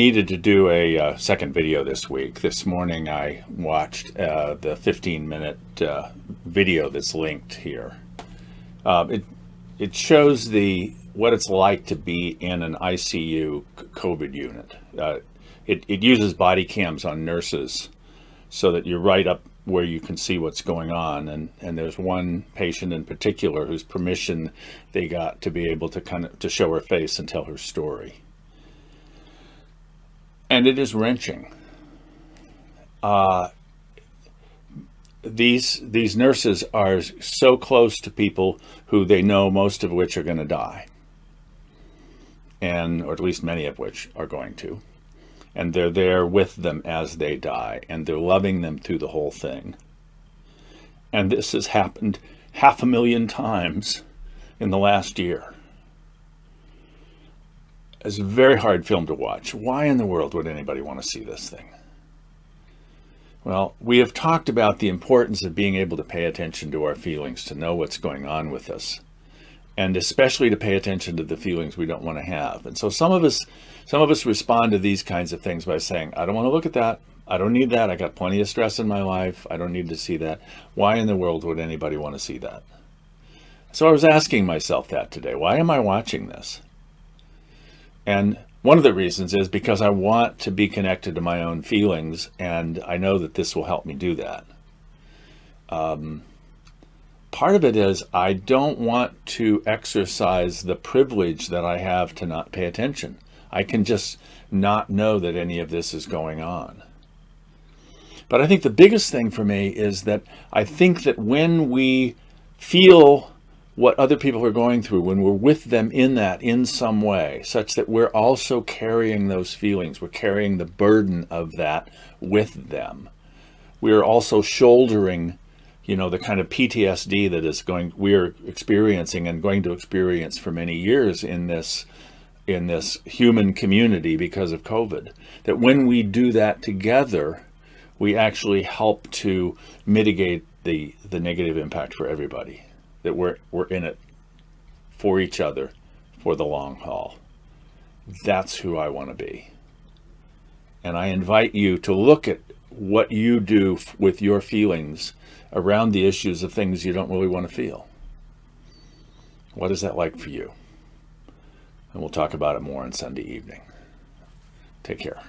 needed to do a second video this week. This morning I watched the 15-minute video that's linked here. It shows what it's like to be in an I.C.U. COVID unit. It uses body cams on nurses so that you're right up where you can see what's going on. And there's one patient in particular whose permission they got to be able to to show her face and tell her story. And it is wrenching. These nurses are so close to people who they know, most of which are going to die, or at least many of which are going to. And they're there with them as they die, and they're loving them through the whole thing. And this has happened 500,000 times in the last year. It's a very hard film to watch. Why in the world would anybody want to see this thing? Well, we have talked about the importance of being able to pay attention to our feelings, to know what's going on with us, and especially to pay attention to the feelings we don't want to have. And so some of us respond to these kinds of things by saying, I don't want to look at that. I don't need that. I got plenty of stress in my life. I don't need to see that. Why in the world would anybody want to see that? So I was asking myself that today. Why am I watching this? And one of the reasons is because I want to be connected to my own feelings, and I know that this will help me do that. Part of it is I don't want to exercise the privilege that I have to not pay attention. I can just not know that any of this is going on. But I think the biggest thing for me is that I think that when we feel what other people are going through, when we're with them in that in some way, such that we're also carrying those feelings, we're carrying the burden of that with them. We're also shouldering, the kind of PTSD that we're experiencing and going to experience for many years in this human community because of COVID. That when we do that together, we actually help to mitigate the negative impact for everybody. That we're in it for each other for the long haul. That's who I want to be. And I invite you to look at what you do with your feelings around the issues of things you don't really want to feel. What is that like for you? And we'll talk about it more on Sunday evening. Take care.